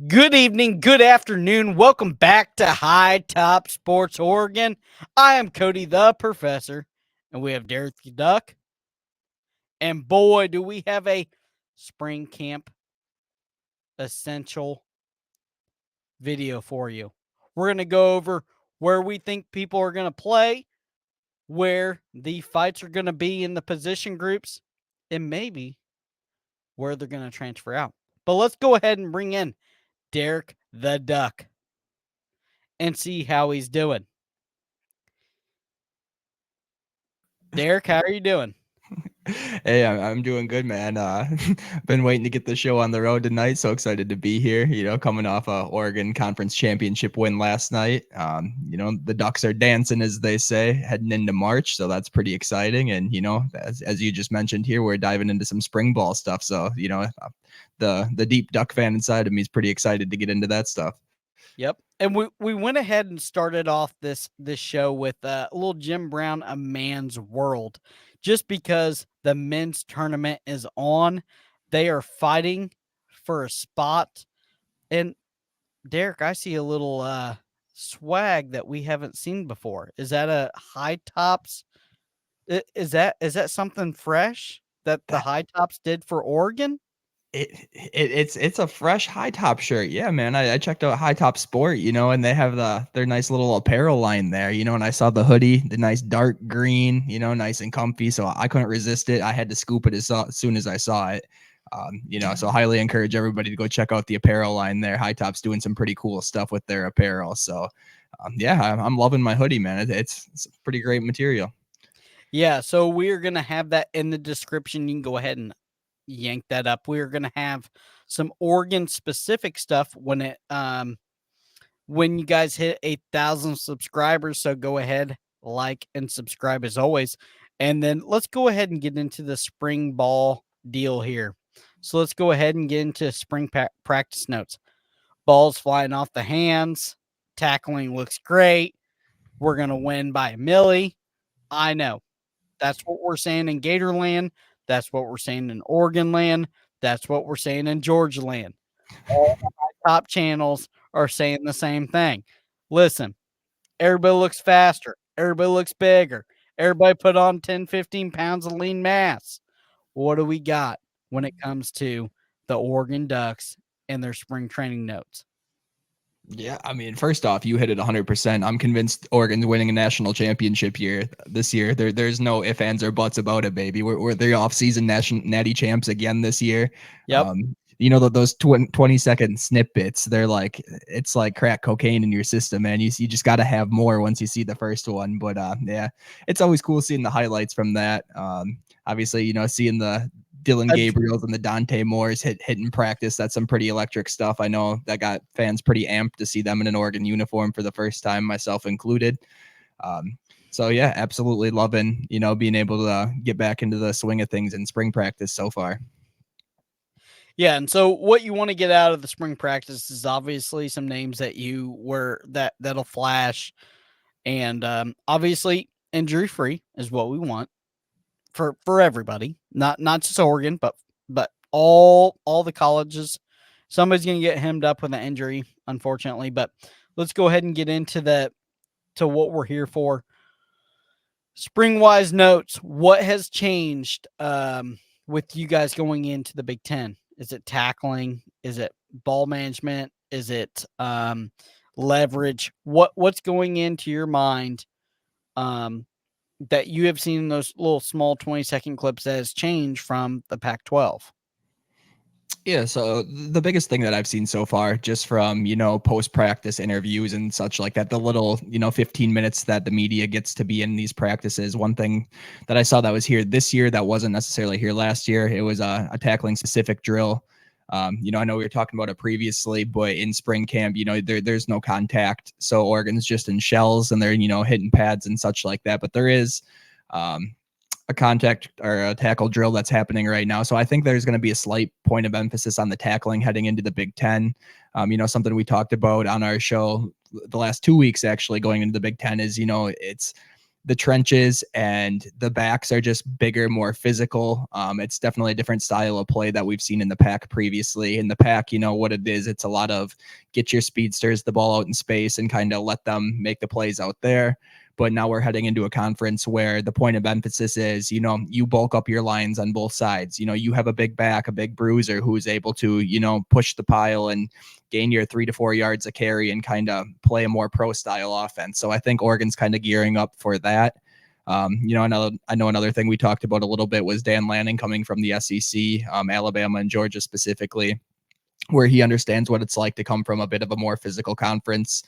Good evening, good afternoon. Welcome back to High Top Sports Oregon. I am Cody the Professor, and we have Derek the Duck. And boy, do we have a spring camp essential video for you. We're going to go over where we think people are going to play, where the fights are going to be in the position groups, and maybe where they're going to transfer out. But let's go ahead and bring in Derek the Duck and see how he's doing. Derek, how are you doing? Hey, I'm doing good, man. Been waiting to get the show on the road tonight. So excited to be here. Coming off a Oregon Conference Championship win last night. The Ducks are dancing, as they say, heading into March. So that's pretty exciting. And as you just mentioned here, we're diving into some spring ball stuff. So the deep Duck fan inside of me is pretty excited to get into that stuff. Yep. And we went ahead and started off this show with a little Jim Brown, A Man's World, just because the men's tournament is on. They are fighting for a spot. And Derek, I see a little swag that we haven't seen before. Is that a High Tops? Is that something fresh that the That High Tops did for Oregon? it's a fresh high top shirt. Yeah, man. I checked out High Top Sport, and they have their nice little apparel line there, and I saw the hoodie, the nice dark green, nice and comfy. So I couldn't resist it. I had to scoop it as soon as I saw it. So highly encourage everybody to go check out the apparel line there. High Top's doing some pretty cool stuff with their apparel. So yeah, I'm loving my hoodie, man. It's pretty great material. Yeah, so we're gonna have that in the description. You can go ahead and yank that up. We're gonna have some Oregon specific stuff when you guys hit 8,000 subscribers. So go ahead, like and subscribe as always. And then let's go ahead and get into the spring ball deal here. So let's go ahead and get into spring practice notes. Balls flying off the hands. Tackling looks great. We're gonna win by a milli. I know. That's what we're saying in Gatorland. That's what we're saying in Oregon land. That's what we're saying in Georgia land. All the top channels are saying the same thing. Listen, everybody looks faster. Everybody looks bigger. Everybody put on 10, 15 pounds of lean mass. What do we got when it comes to the Oregon Ducks and their spring training notes? Yeah, I mean, first off, you hit it 100%. I'm convinced Oregon's winning a national championship this year. There's no ifs, ands, or buts about it, baby. We're the off-season national natty champs again this year. Yep. Those 20-second snippets, it's like crack cocaine in your system, man. You just got to have more once you see the first one. But yeah, it's always cool seeing the highlights from that. Obviously, seeing the Dylan Gabriels and the Dante Moores hitting practice. That's some pretty electric stuff. I know that got fans pretty amped to see them in an Oregon uniform for the first time, myself included. So yeah, absolutely loving, being able to get back into the swing of things in spring practice so far. Yeah, and so what you want to get out of the spring practice is obviously some names that'll flash, and obviously injury free is what we want for everybody, not just Oregon, but all the colleges. Somebody's going to get hemmed up with an injury, unfortunately. But let's go ahead and get into what we're here for. Spring wise notes. What has changed with you guys going into the Big Ten? Is it tackling? Is it ball management? Is it leverage? What's going into your mind that you have seen in those little small 20-second clips that has changed from the Pac-12? Yeah, so the biggest thing that I've seen so far, just from, post practice interviews and such like that, the little, 15 minutes that the media gets to be in these practices. One thing that I saw that was here this year that wasn't necessarily here last year, it was a tackling specific drill. I know we were talking about it previously, but in spring camp, there's no contact. So Oregon's just in shells and they're, hitting pads and such like that. But there is, a contact or a tackle drill that's happening right now. So I think there's going to be a slight point of emphasis on the tackling heading into the Big Ten. Something we talked about on our show the last 2 weeks, actually going into the Big Ten is, the trenches, and the backs are just bigger, more physical. It's definitely a different style of play that we've seen in the pack previously. In the pack, you know what it is. It's a lot of get your speedsters the ball out in space and kind of let them make the plays out there. But now we're heading into a conference where the point of emphasis is, you know, you bulk up your lines on both sides. You know, you have a big back, a big bruiser who is able to, you know, push the pile and gain your 3 to 4 yards of carry and kind of play a more pro style offense. So I think Oregon's kind of gearing up for that. You know, another thing we talked about a little bit was Dan Lanning coming from the SEC, Alabama and Georgia specifically, where he understands what it's like to come from a bit of a more physical conference.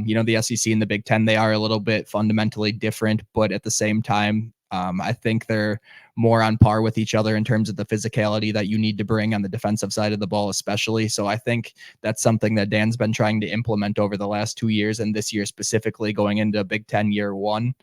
You know, the SEC and the Big Ten, they are a little bit fundamentally different, but at the same time, I think they're more on par with each other in terms of the physicality that you need to bring on the defensive side of the ball, especially. So I think that's something that Dan's been trying to implement over the last 2 years and this year specifically going into Big Ten year one.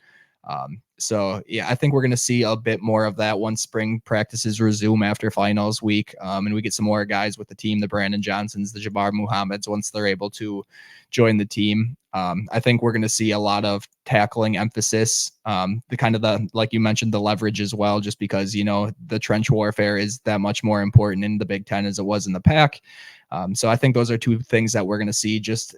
So yeah, I think we're going to see a bit more of that once spring practices resume after finals week. And we get some more guys with the team, the Brandon Johnsons, the Jabbar Muhammads, once they're able to join the team. I think we're going to see a lot of tackling emphasis, the kind of like you mentioned, the leverage as well, just because, you know, the trench warfare is that much more important in the Big Ten as it was in the pack. So I think those are two things that we're going to see just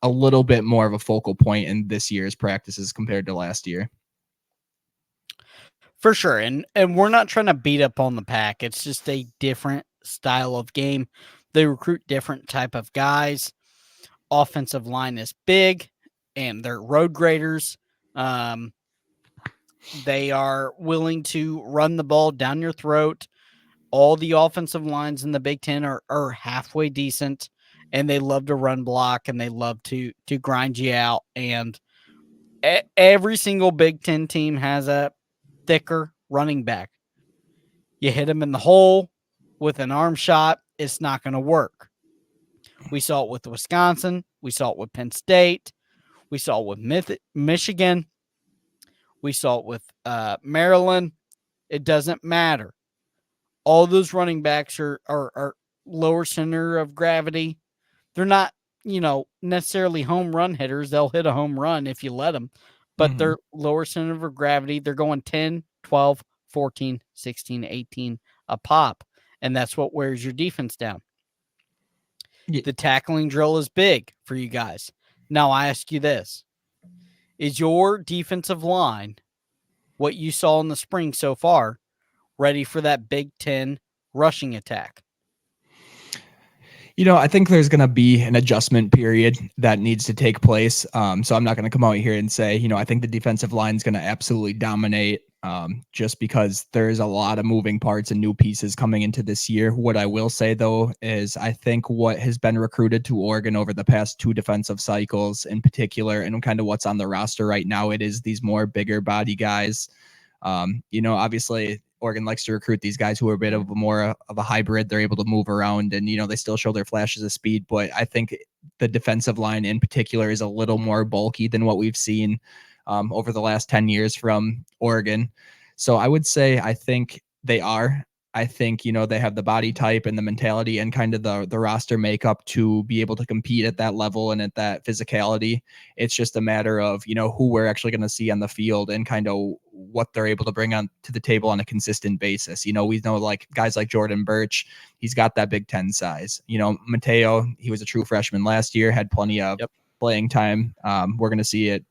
a little bit more of a focal point in this year's practices compared to last year. For sure. And we're not trying to beat up on the pack. It's just a different style of game. They recruit different type of guys. Offensive line is big and they're road graders. They are willing to run the ball down your throat. All the offensive lines in the Big Ten are halfway decent, and they love to run block and they love to grind you out. And every single Big Ten team has a thicker running back. You hit him in the hole with an arm shot, it's not going to work. We saw it with Wisconsin. We saw it with Penn State. We saw it with Michigan. We saw it with Maryland. It doesn't matter. All those running backs are lower center of gravity. They're not, you know, necessarily home run hitters. They'll hit a home run if you let them, but they're lower center of gravity. They're going 10, 12, 14, 16, 18 a pop, and that's what wears your defense down. Yeah. The tackling drill is big for you guys. Now, I ask you this. Is your defensive line, what you saw in the spring so far, ready for that Big Ten rushing attack? You know, I think there's going to be an adjustment period that needs to take place. So I'm not going to come out here and say, you know, I think the defensive line is going to absolutely dominate just because there's a lot of moving parts and new pieces coming into this year. What I will say, though, is I think what has been recruited to Oregon over the past 2 defensive cycles in particular, and kind of what's on the roster right now, it is these more bigger body guys. You know, obviously, Oregon likes to recruit these guys who are a bit of a more of a hybrid. They're able to move around and, you know, they still show their flashes of speed, but I think the defensive line in particular is a little more bulky than what we've seen over the last 10 years from Oregon. So I would say, I think they are. I think, you know, they have the body type and the mentality and kind of the roster makeup to be able to compete at that level and at that physicality. It's just a matter of, you know, who we're actually going to see on the field and kind of what they're able to bring on to the table on a consistent basis. You know, we know like guys like Jordan Birch, he's got that Big Ten size. You know, Mateo, he was a true freshman last year, had plenty of playing time. We're going to see it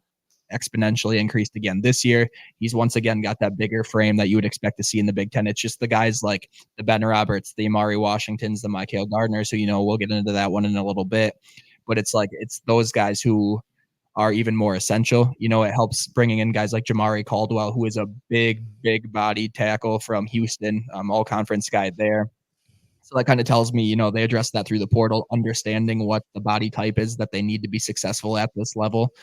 exponentially increased again this year. He's once again got that bigger frame that you would expect to see in the Big Ten. It's just the guys like the Ben Roberts, the Amari Washingtons, the Michael Gardners, who, you know, we'll get into that one in a little bit, but it's like, it's those guys who are even more essential. You know, it helps bringing in guys like Jamari Caldwell, who is a big body tackle from Houston, all conference guy there. So that kind of tells me, you know, they address that through the portal, understanding what the body type is that they need to be successful at this level.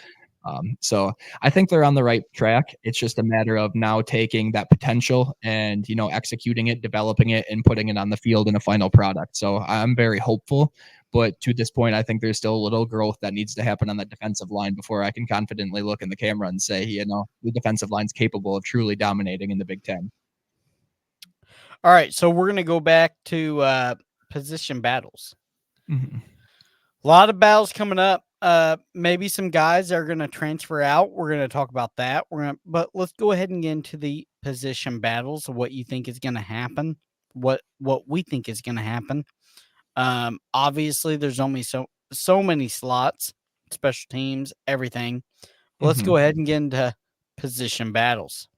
So I think they're on the right track. It's just a matter of now taking that potential and, you know, executing it, developing it, and putting it on the field in a final product. So I'm very hopeful. But to this point, I think there's still a little growth that needs to happen on the defensive line before I can confidently look in the camera and say, you know, the defensive line's capable of truly dominating in the Big Ten. All right. So we're going to go back to position battles. A lot of battles coming up. Maybe some guys are going to transfer out. We're going to talk about that. But let's go ahead and get into the position battles of what you think is going to happen. What we think is going to happen. Obviously, there's only so many slots, special teams, everything. Let's Mhm. go ahead and get into position battles.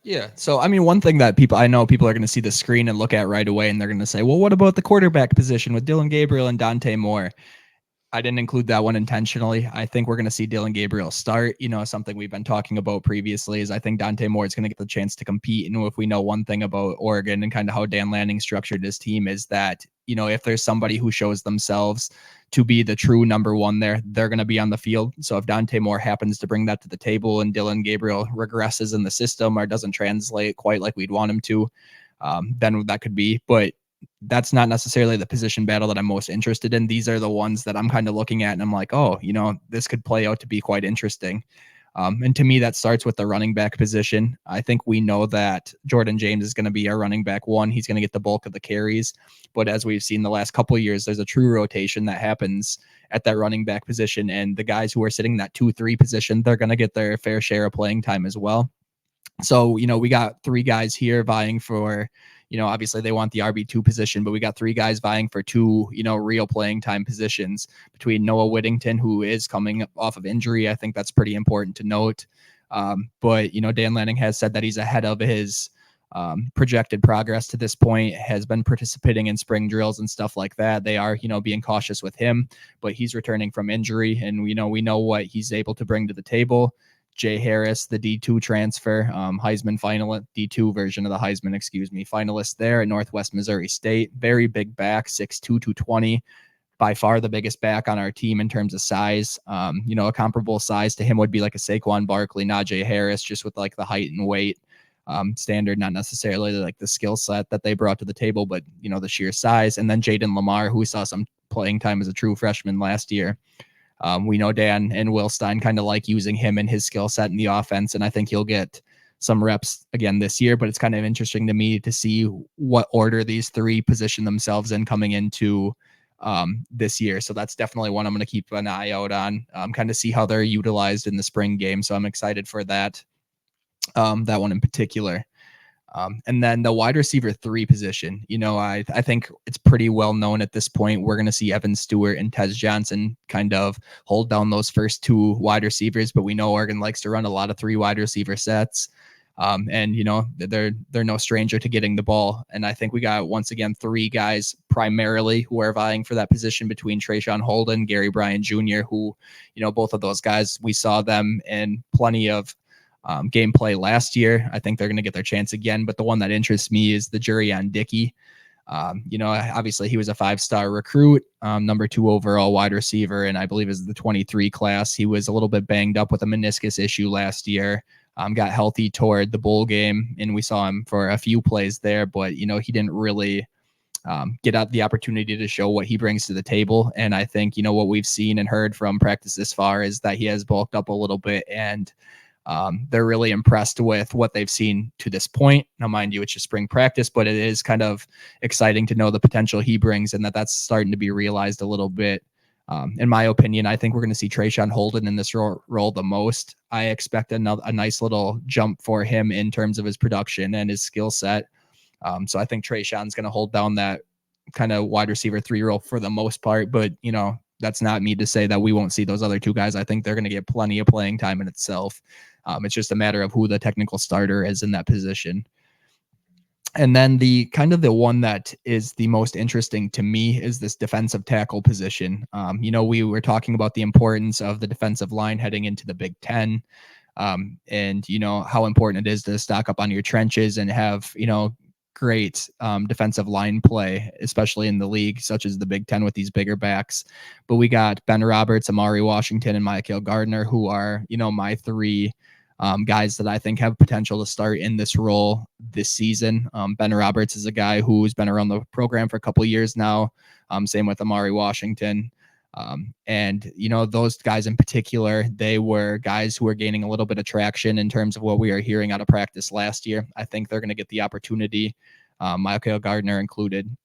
Yeah. So, I mean, one thing that I know people are going to see the screen and look at right away, and they're going to say, well, what about the quarterback position with Dylan Gabriel and Dante Moore? I didn't include that one intentionally. I think we're going to see Dylan Gabriel start. Something we've been talking about previously is I think Dante Moore is going to get the chance to compete. And if we know one thing about Oregon and kind of how Dan Lanning structured his team is that, if there's somebody who shows themselves to be the true number one there, they're going to be on the field. So if Dante Moore happens to bring that to the table and Dylan Gabriel regresses in the system or doesn't translate quite like we'd want him to, then that could be. But that's not necessarily the position battle that I'm most interested in. These are the ones that I'm kind of looking at and I'm like, oh, this could play out to be quite interesting. And to me, that starts with the running back position. I think we know that Jordan James is going to be our running back one. He's going to get the bulk of the carries. But as we've seen the last couple of years, there's a true rotation that happens at that running back position. And the guys who are sitting in that 2-3 position, they're going to get their fair share of playing time as well. So, we got three guys here vying for, obviously they want the RB2 position, but we got three guys vying for two, real playing time positions between Noah Whittington, who is coming off of injury. I think that's pretty important to note. But, Dan Lanning has said that he's ahead of his projected progress to this point, has been participating in spring drills and stuff like that. They are, being cautious with him, but he's returning from injury and, we know what he's able to bring to the table. Jay Harris, the D2 transfer, Heisman finalist, D2 version of the Heisman, finalist there at Northwest Missouri State. Very big back, 6'2", 220. By far the biggest back on our team in terms of size. A comparable size to him would be like a Saquon Barkley, Najee Harris, just with like the height and weight standard, not necessarily like the skill set that they brought to the table, but, the sheer size. And then Jaden Lamar, who saw some playing time as a true freshman last year. We know Dan and Will Stein kind of like using him and his skill set in the offense, and I think he'll get some reps again this year, but it's kind of interesting to me to see what order these three position themselves in coming into this year. So that's definitely one I'm going to keep an eye out on, kind of see how they're utilized in the spring game. So I'm excited for that, that one in particular. And then the wide receiver 3 position, I think it's pretty well known at this point. We're going to see Evan Stewart and Tez Johnson kind of hold down those first two wide receivers, but we know Oregon likes to run a lot of 3 wide receiver sets. And they're no stranger to getting the ball. And I think we got, once again, 3 guys primarily who are vying for that position between Trayshawn Holden, Gary Bryan Jr., who, both of those guys, we saw them in plenty of gameplay last year. I think they're going to get their chance again. But the one that interests me is the Jurion Dickey. Obviously he was a 5-star recruit, number 2 overall wide receiver, and I believe is the 23 class. He was a little bit banged up with a meniscus issue last year. Got healthy toward the bowl game, and we saw him for a few plays there, but he didn't really get out the opportunity to show what he brings to the table. And I think what we've seen and heard from practice this far is that he has bulked up a little bit, and they're really impressed with what they've seen to this point. Now, mind you, it's just spring practice, but it is kind of exciting to know the potential he brings and that that's starting to be realized a little bit. In my opinion, I think we're going to see Trayshawn Holden in this role the most. I expect a nice little jump for him in terms of his production and his skill set. So I think Trayshawn's going to hold down that kind of wide receiver 3 role for the most part, but that's not me to say that we won't see those other 2 guys. I think they're going to get plenty of playing time in itself. It's just a matter of who the technical starter is in that position. And then the one that is the most interesting to me is this defensive tackle position. We were talking about the importance of the defensive line heading into the Big Ten, and how important it is to stock up on your trenches and have great defensive line play, especially in the league such as the Big Ten with these bigger backs. But we got Ben Roberts, Amari Washington, and Michael Gardner, who are my 3 guys that I think have potential to start in this role this season. Ben Roberts is a guy who's been around the program for a couple of years now. Same with Amari Washington. And those guys in particular, they were guys who were gaining a little bit of traction in terms of what we are hearing out of practice last year. I think they're going to get the opportunity Michael Gardner included.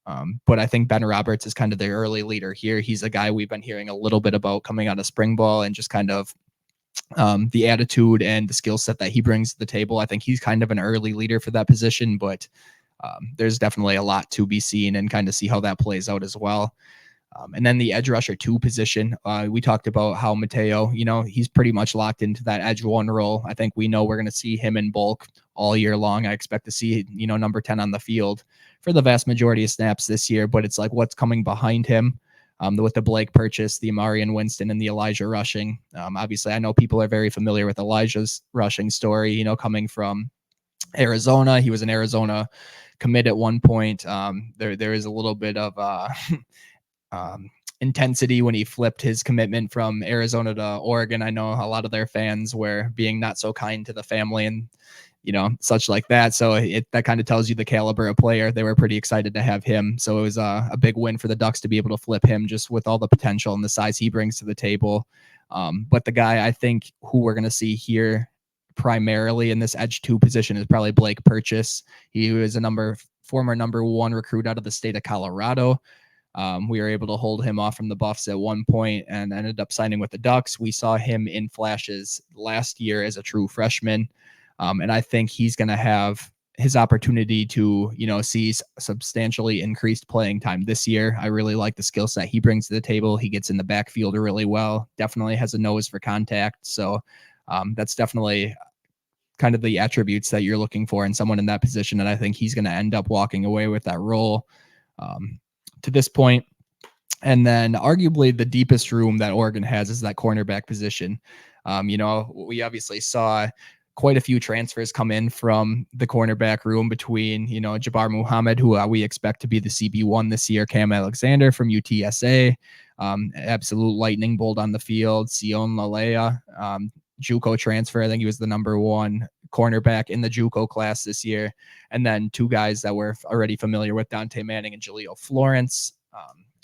But I think Ben Roberts is kind of the early leader here. He's a guy we've been hearing a little bit about coming out of spring ball and just kind of the attitude and the skill set that he brings to the table. I think he's kind of an early leader for that position, but there's definitely a lot to be seen and kind of see how that plays out as well. And then the edge rusher 2 position, we talked about how Mateo, he's pretty much locked into that edge 1 role. I think we know we're going to see him in bulk all year long. I expect to see, number 10 on the field for the vast majority of snaps this year, but it's like what's coming behind him. With the Blake Purchase, the Amarian Winston, and the Elijah Rushing. Obviously, I know people are very familiar with Elijah's rushing story, coming from Arizona. He was an Arizona commit at one point. There is a little bit of intensity when he flipped his commitment from Arizona to Oregon. I know a lot of their fans were being not so kind to the family and such like that. So that kind of tells you the caliber of player. They were pretty excited to have him. So it was a big win for the Ducks to be able to flip him just with all the potential and the size he brings to the table. But the guy I think who we're going to see here primarily in this edge 2 position is probably Blake Purchase. He was a former number 1 recruit out of the state of Colorado. We were able to hold him off from the Buffs at one point and ended up signing with the Ducks. We saw him in flashes last year as a true freshman. And I think he's going to have his opportunity to, see substantially increased playing time this year. I really like the skill set he brings to the table. He gets in the backfield really well, definitely has a nose for contact. So that's definitely kind of the attributes that you're looking for in someone in that position. And I think he's going to end up walking away with that role to this point. And then arguably the deepest room that Oregon has is that cornerback position. We obviously saw quite a few transfers come in from the cornerback room between, Jabbar Muhammad, who we expect to be the CB1 this year, Cam Alexander from UTSA, absolute lightning bolt on the field, Sion Lalea, JUCO transfer. I think he was the number 1 cornerback in the JUCO class this year. And then 2 guys that we're already familiar with, Dante Manning and Jaleel Florence.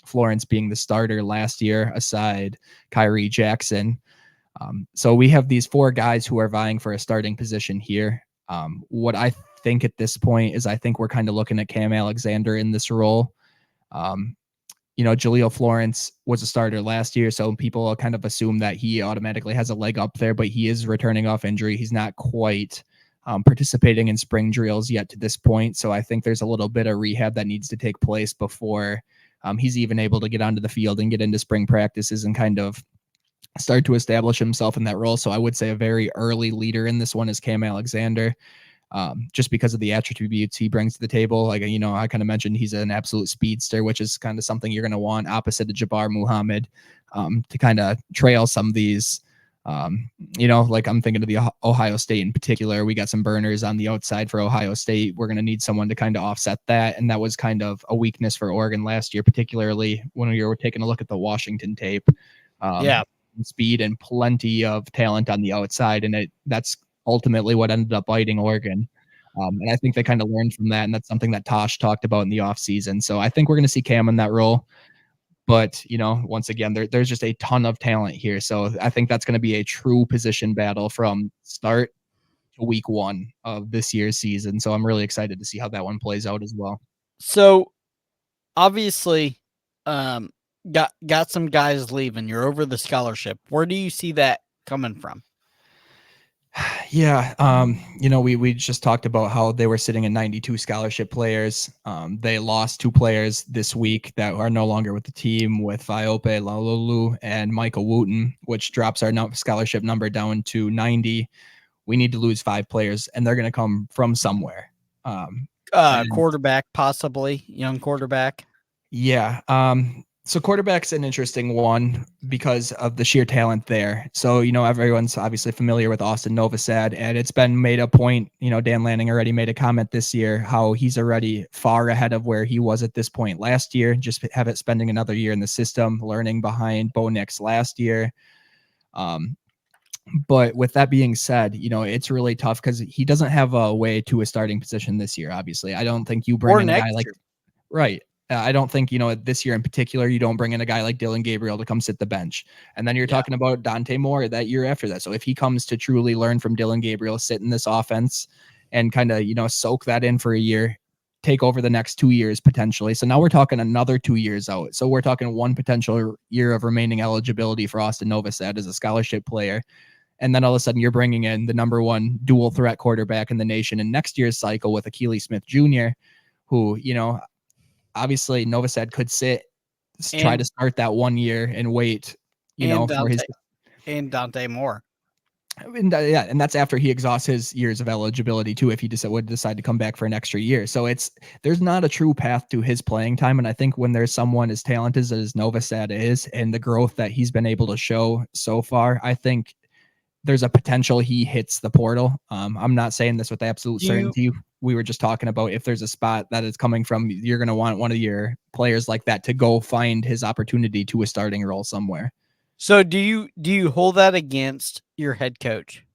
Florence being the starter last year aside Kyrie Jackson. So we have these 4 guys who are vying for a starting position here. What I think at this point is I think we're kind of looking at Cam Alexander in this role. Jaleel Florence was a starter last year, so people kind of assume that he automatically has a leg up there, but he is returning off injury. He's not quite participating in spring drills yet to this point. So I think there's a little bit of rehab that needs to take place before he's even able to get onto the field and get into spring practices and kind of start to establish himself in that role. So I would say a very early leader in this one is Cam Alexander, just because of the attributes he brings to the table. Like, I kind of mentioned he's an absolute speedster, which is kind of something you're going to want opposite of Jabbar Muhammad to kind of trail some of these, like I'm thinking of the Ohio State in particular. We got some burners on the outside for Ohio State. We're going to need someone to kind of offset that. And that was kind of a weakness for Oregon last year, particularly when we were taking a look at the Washington tape. Speed and plenty of talent on the outside, and that's ultimately what ended up biting Oregon. And I think they kind of learned from that, and that's something that Tosh talked about in the offseason. So I think we're going to see Cam in that role. But, once again, there's just a ton of talent here. So I think that's going to be a true position battle from start to week 1 of this year's season. So I'm really excited to see how that one plays out as well. So obviously, got some guys leaving. You're over the scholarship. Where do you see that coming from? Yeah. We just talked about how they were sitting at 92 scholarship players. They lost 2 players this week that are no longer with the team, with Viope Lalolu and Michael Wooten, which drops our scholarship number down to 90. We need to lose 5 players, and they're going to come from somewhere. Quarterback, possibly young quarterback. Yeah. So quarterback's an interesting one because of the sheer talent there. So, everyone's obviously familiar with Austin Novosad, and it's been made a point, Dan Lanning already made a comment this year, how he's already far ahead of where he was at this point last year, just spending another year in the system, learning behind Bo Nix last year. But with that being said, it's really tough because he doesn't have a way to a starting position this year. Obviously, I don't think you bring in a guy like, right. I don't think, this year in particular, you don't bring in a guy like Dylan Gabriel to come sit the bench. And then you're talking about Dante Moore that year after that. So if he comes to truly learn from Dylan Gabriel, sit in this offense and kind of, soak that in for a year, take over the next 2 years potentially. So now we're talking another 2 years out. So we're talking one potential year of remaining eligibility for Austin Novosad as a scholarship player. And then all of a sudden you're bringing in the number one dual threat quarterback in the nation in next year's cycle with Akili Smith Jr., who, obviously Novosad could try to start that 1 year and wait, for his and Dante Moore. And that's after he exhausts his years of eligibility too, if he would decide to come back for an extra year. So there's not a true path to his playing time. And I think when there's someone as talented as Novosad is, and the growth that he's been able to show so far, I think there's a potential he hits the portal. I'm not saying this with absolute certainty. We were just talking about if there's a spot that is coming from, you're going to want one of your players like that to go find his opportunity to a starting role somewhere. So do you hold that against your head coach?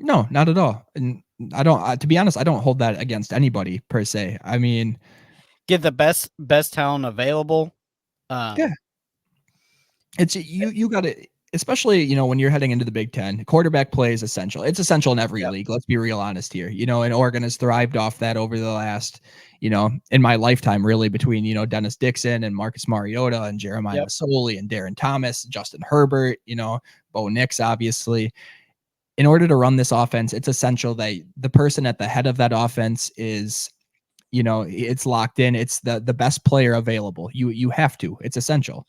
No, not at all. And I don't, to be honest, I don't hold that against anybody per se. I mean, get the best talent available. Yeah. It's you got to, especially, when you're heading into the Big Ten, quarterback play is essential. It's essential in every league. Let's be real honest here. And Oregon has thrived off that over the last, in my lifetime, really, between, Dennis Dixon and Marcus Mariota and Jeremiah Masoli and Darren Thomas, Justin Herbert, Bo Nix, obviously. In order to run this offense, it's essential that the person at the head of that offense is, it's locked in. It's the best player available. You have to. It's essential.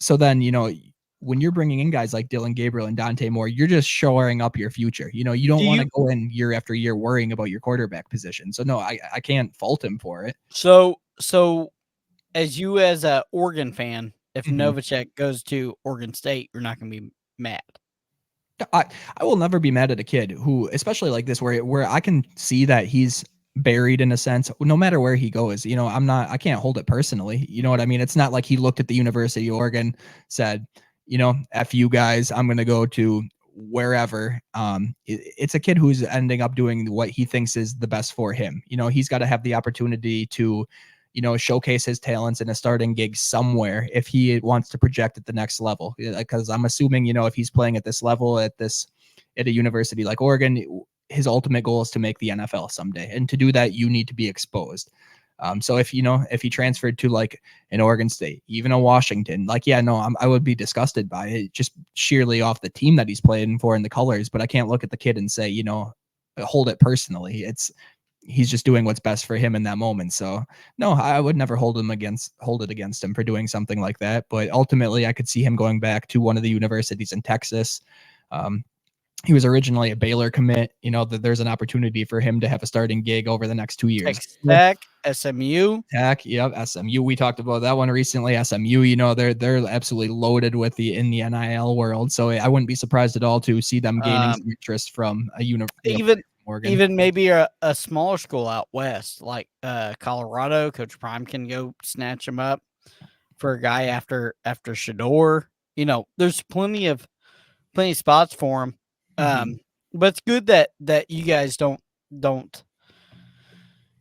So then, when you're bringing in guys like Dylan Gabriel and Dante Moore, you're just shoring up your future. You don't want to go in year after year worrying about your quarterback position. So no, I can't fault him for it. So as a Oregon fan, if Novacek goes to Oregon State, you're not going to be mad. I will never be mad at a kid who, especially like this, where I can see that he's buried in a sense, no matter where he goes. I can't hold it personally. You know what I mean? It's not like he looked at the University of Oregon, said, F you guys, I'm going to go to wherever. It's a kid who's ending up doing what he thinks is the best for him. He's got to have the opportunity to, showcase his talents in a starting gig somewhere if he wants to project at the next level. Because I'm assuming, if he's playing at this level at a university like Oregon, his ultimate goal is to make the NFL someday. And to do that, you need to be exposed. So if he transferred to like an Oregon State, even a Washington, I would be disgusted by it just sheerly off the team that he's playing for and the colors. But I can't look at the kid and say, hold it personally. He's just doing what's best for him in that moment. So no, I would never hold it against him for doing something like that. But ultimately, I could see him going back to one of the universities in Texas. He was originally a Baylor commit. That there's an opportunity for him to have a starting gig over the next 2 years. Texas Tech, SMU. SMU. We talked about that one recently. SMU, they're absolutely loaded in the NIL world. So I wouldn't be surprised at all to see them gaining some interest from a university. Oregon. Even maybe a smaller school out west, like Colorado. Coach Prime can go snatch him up for a guy after Shedeur. There's plenty of spots for him. But it's good that you guys don't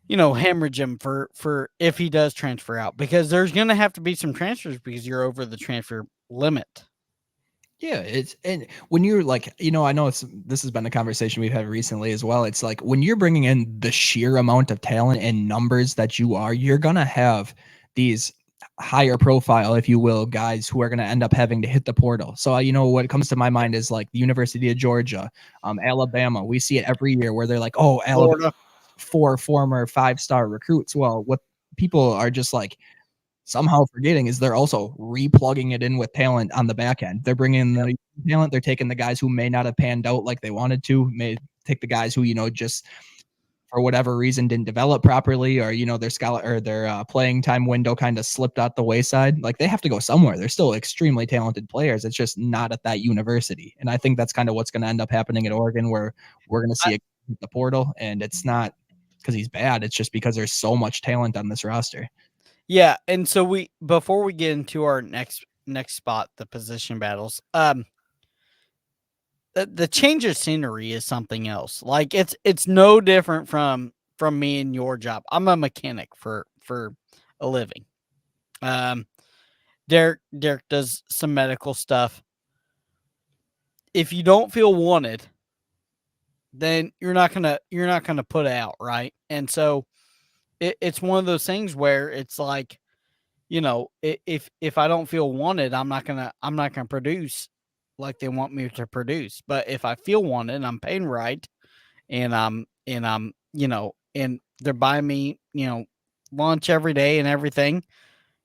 hemorrhage him for if he does transfer out, because there's going to have to be some transfers because you're over the transfer limit. Yeah, and when you're like, I know this has been a conversation we've had recently as well. It's like when you're bringing in the sheer amount of talent and numbers that you're going to have these higher profile, if you will, guys who are going to end up having to hit the portal. So, what comes to my mind is like the University of Georgia, Alabama. We see it every year where they're like, oh, Alabama, 4 former 5-star recruits. Well, what people are just like, somehow forgetting is they're also replugging it in with talent on the back end. They're bringing in the talent. They're taking the guys who may not have panned out like they wanted to, may take the guys who, just for whatever reason didn't develop properly, or, their playing time window kind of slipped out the wayside. Like they have to go somewhere. They're still extremely talented players. It's just not at that university. And I think that's kind of what's going to end up happening at Oregon, where we're going to see the portal, and it's not because he's bad. It's just because there's so much talent on this roster. Yeah, and so before we get into our next spot, the position battles, the change of scenery is something else. Like it's no different from me and your job. I'm a mechanic for a living. Derek does some medical stuff. If you don't feel wanted, then you're not gonna put out, right? And so it's one of those things where it's like, if I don't feel wanted, I'm not gonna produce like they want me to produce. But if I feel wanted, I'm paying right, and I'm and they're buying me lunch every day and everything.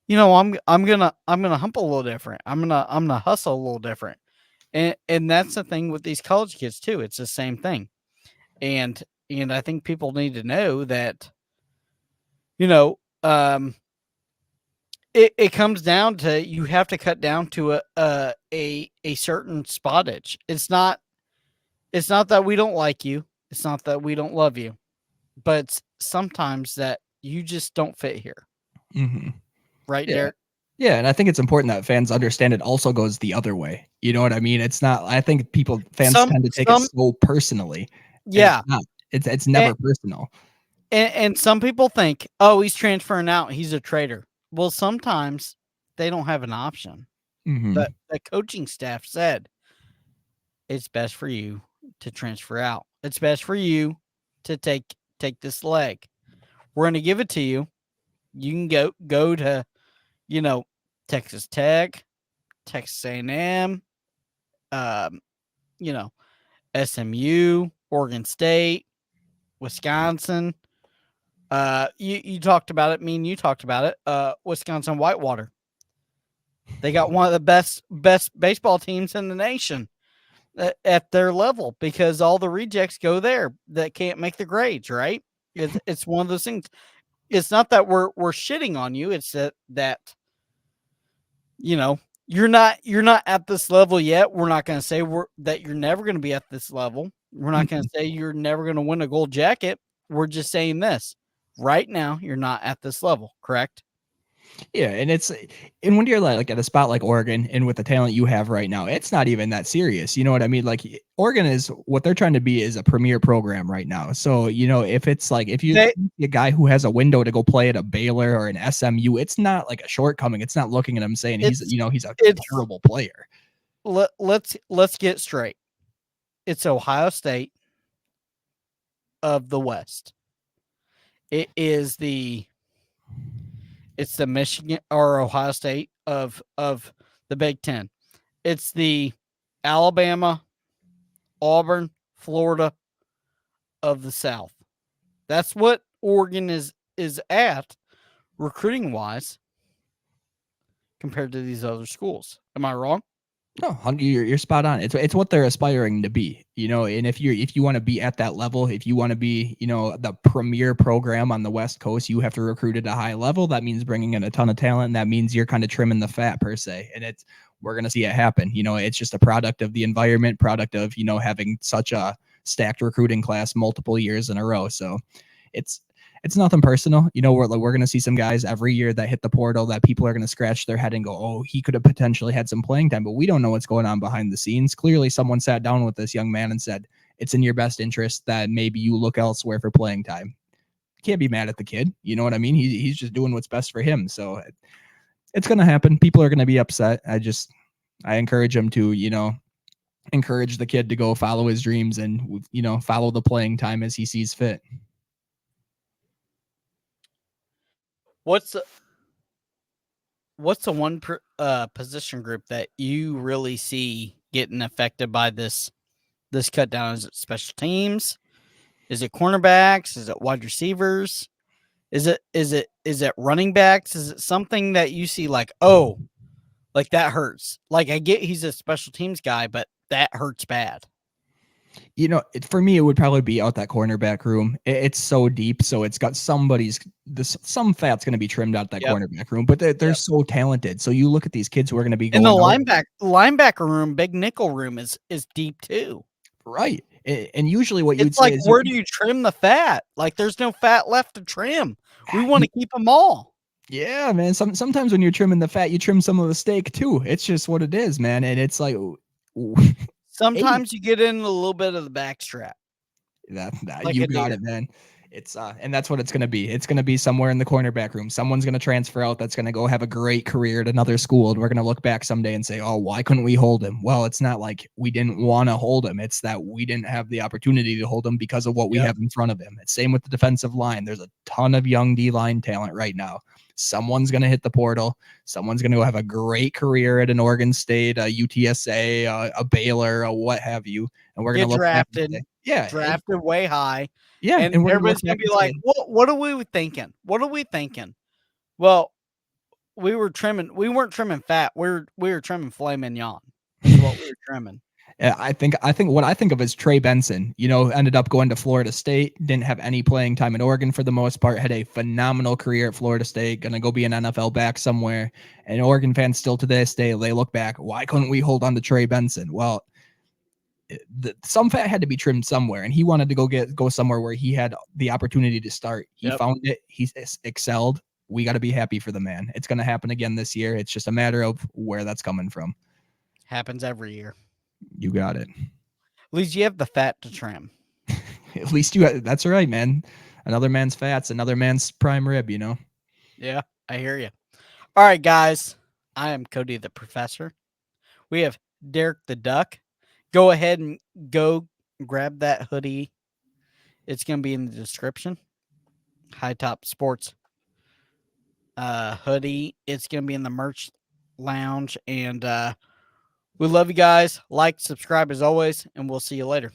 I'm gonna hump a little different. I'm gonna hustle a little different, and that's the thing with these college kids too. It's the same thing, and and I think people need to know that you know um it comes down to you have to cut down to a certain spottage. It's not that we don't like you. It's not that we don't love you, but it's sometimes that you just don't fit here, Hmm. right, Yeah. Derek? Yeah, and I think it's important that fans understand it also goes the other way. You know what I mean? It's not I think fans Some tend to take it some so personally, and it's yeah, not. It's and, never personal. and some people think, oh, he's transferring out, he's a traitor. Well, sometimes they don't have an option. Mhm. The coaching staff said it's best for you to transfer out. It's best for you to take this leg. We're going to give it to you. You can go to, you know, Texas Tech, Texas A&M, um, you know, SMU, Oregon State, Wisconsin. You talked about it. Me and you talked about it. Wisconsin Whitewater. They got one of the best baseball teams in the nation at their level because all the rejects go there that can't make the grades. Right? It's one of those things. It's not that we're shitting on you. It's that you know you're not at this level yet. We're not going to say that you're never going to be at this level. We're not going to Mhm. say you're never going to win a gold jacket. We're just saying this right now. You're not at this level, correct? Yeah, and when you're like at a spot like Oregon and with the talent you have right now, it's not even that serious. You know what I mean? Like Oregon is what they're trying to be is a premier program right now. So, if it's like if you They see a guy who has a window to go play at a Baylor or an SMU, it's not like a shortcoming. It's not looking at him saying it's he's a it's terrible player. let's get straight. It's Ohio State of the West. It is the Michigan or Ohio State of the Big Ten. It's the Alabama, Auburn, Florida of the South. That's what Oregon is at recruiting wise compared to these other schools. Am I wrong? No, you're spot on. It's what they're aspiring to be, and if you want to be at that level, if you want to be, the premier program on the West Coast, you have to recruit at a high level. That means bringing in a ton of talent, and that means you're kind of trimming the fat per se. And we're gonna see it happen. It's just a product of the environment, product of having such a stacked recruiting class multiple years in a row. So it's it's nothing personal. We're going to see some guys every year that hit the portal that people are going to scratch their head and go, oh, he could have potentially had some playing time, but we don't know what's going on behind the scenes. Clearly, someone sat down with this young man and said, it's in your best interest that maybe you look elsewhere for playing time. Can't be mad at the kid. You know what I mean? He's just doing what's best for him. So it's going to happen. People are going to be upset. I encourage him to, encourage the kid to go follow his dreams and, follow the playing time as he sees fit. What's the one position group that you really see getting affected by this cut down? Is it special teams? Is it cornerbacks? Is it wide receivers? Is it running backs? Is it something that you see like, oh, like that hurts? Like I get he's a special teams guy, but that hurts bad. For me, it would probably be out that cornerback room. It's so deep, so it's got some fat's going to be trimmed out that Yep. cornerback room, but they're Yep. so talented. So you look at these kids who are going to be And the going out, linebacker room, big nickel room is deep too. right? And usually what you'd It's say like, is, where do you trim the fat? Like, there's no fat left to trim. We want to keep them all. yeah, man. Sometimes when you're trimming the fat, you trim some of the steak too. It's just what it is, man. And it's like, hey, Sometimes you get in a little bit of the backstrap, that like you a got deer. it, man. It's and that's what it's going to be. It's going to be somewhere in the cornerback room. Someone's going to transfer out that's going to go have a great career at another school, and we're going to look back someday and say, "Oh, why couldn't we hold him?" Well, it's not like we didn't want to hold him. It's that we didn't have the opportunity to hold him because of what we have in front of him. It's same with the defensive line. There's a ton of young D-line talent right now. Someone's going to hit the portal. Someone's going to have a great career at an Oregon State, a UTSA, a Baylor, a what have you, and we're going to look drafted. back and say, drafted way high. Yeah, and everybody's gonna be like, "What are we thinking? What are we thinking?" Well, we weren't trimming fat. We were trimming filet mignon. Is what we were trimming. I think what I think of is Trey Benson, ended up going to Florida State, didn't have any playing time in Oregon for the most part, had a phenomenal career at Florida State, going to go be an NFL back somewhere. And Oregon fans still to this day, they look back, why couldn't we hold on to Trey Benson? Well, some fat had to be trimmed somewhere, and he wanted to go somewhere where he had the opportunity to start. He found it. He excelled. We got to be happy for the man. It's going to happen again this year. It's just a matter of where that's coming from. Happens every year. You got it. At least you have the fat to trim. At least that's right, man. Another man's fat's another man's prime rib, Yeah, I hear you. All right, guys. I am Cody the Professor. We have Derek the Duck. Go ahead and go grab that hoodie. It's going to be in the description. High Top Sports hoodie. It's going to be in the merch lounge. And we love you guys. Like, subscribe as always, and we'll see you later.